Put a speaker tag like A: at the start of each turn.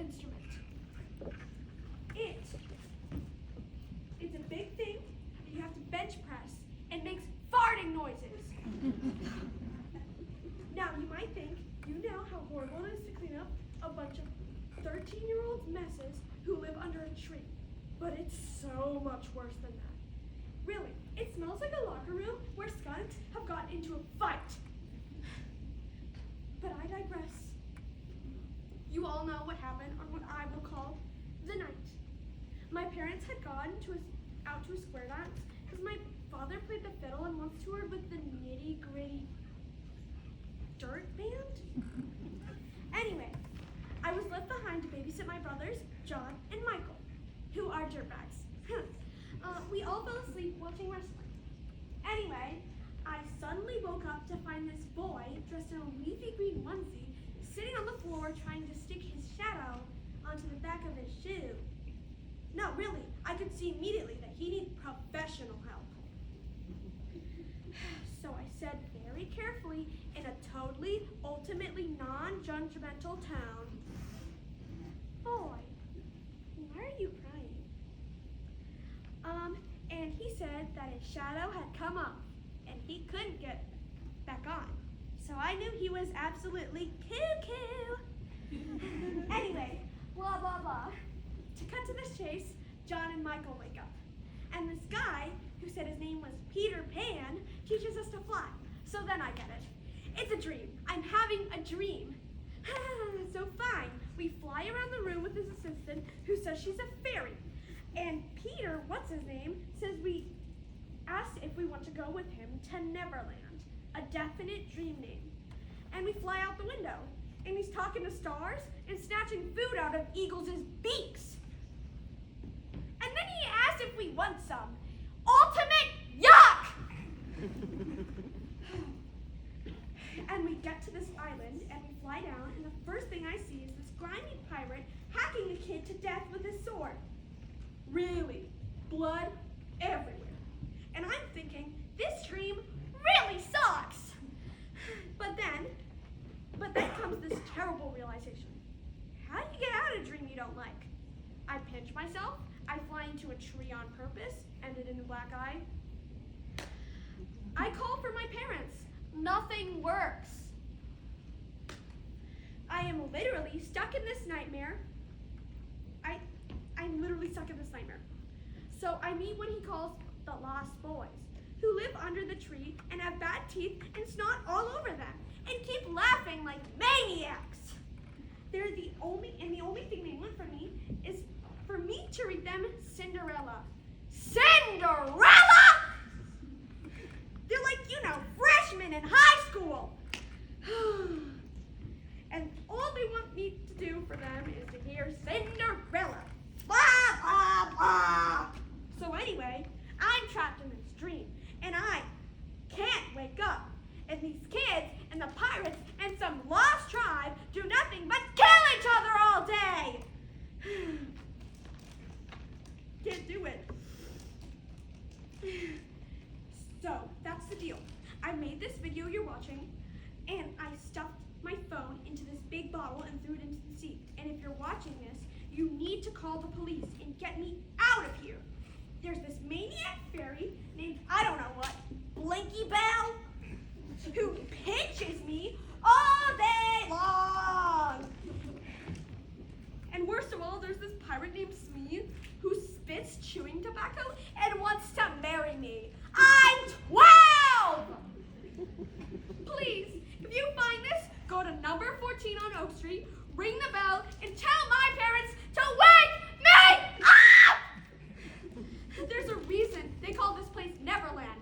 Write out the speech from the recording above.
A: instrument. It's a big thing that you have to bench press and makes farting noises. Now, you might think you know how horrible it is to clean up a bunch of 13-year-olds' messes who live under a tree. But it's so much worse than that. Really, it smells like a locker room where skunks have gotten into a fight. But I digress. You all know what happened on what I will call the night. My parents had gone out to a square dance because my father played the fiddle and once toured with the nitty-gritty dirt band. Anyway, I was left behind to babysit my brothers, John and Michael, who are dirtbags. We all fell asleep watching wrestling. Anyway, I suddenly woke up to find this boy dressed in a leafy green onesie sitting on the floor trying to stick his shadow onto the back of his shoe. No, really, I could see immediately that he needed professional help. So I said very carefully in a totally, ultimately non-judgmental tone, "Boy, why are you crying?" And he said that his shadow had come up and he couldn't get back on. So I knew he was absolutely cuckoo. Anyway, blah, blah, blah. To cut to this chase, John and Michael wake up. And this guy, who said his name was Peter Pan, teaches us to fly. So then I get it. It's a dream. I'm having a dream. So fine, we fly around the room with his assistant, who says she's a fairy. And Peter, what's his name, says we asked if we want to go with him to Neverland, a definite dream name. And we fly out the window, and he's talking to stars and snatching food out of eagles' beaks. And then he asked if we want some. Ultimate yuck! And we get to this island, and we fly down, and the first thing I see is this grimy pirate hacking a kid to death with his sword. Really, blood everywhere. And I'm thinking, this dream really sucks. But then comes this terrible realization. How do you get out of a dream you don't like? I pinch myself, I fly into a tree on purpose, ended in a black eye. I call for my parents. Nothing works. I am literally stuck in this nightmare. I'm literally stuck in this nightmare. So I meet what he calls the Lost Boys, who live under the tree and have bad teeth and snot all over them, and keep laughing like maniacs. They're the only thing they want from me is for me to read them Cinderella. Cinderella! They're like, freshmen in high school. And all they want me to do for them is to hear Cinderella. Blah, blah, blah. So anyway, I'm trapped in this dream, and I can't wake up. And these kids and the pirates and some lost tribe do nothing but kill each other all day. Can't do it. So, that's the deal. I made this video you're watching, and I stuffed my phone into this big bottle and threw it into the sea. And if you're watching this, you need to call the police and get me out of here. There's this maniac fairy named, I don't know what, Blinky Bell, who pinches me all day long. And worst of all, there's this pirate named Smee who spits chewing tobacco and wants to marry me. I'm 12! Please, if you find this, go to number 14 on Oak Street, ring the bell, and tell my parents to wake me up! There's a reason they call this place Neverland.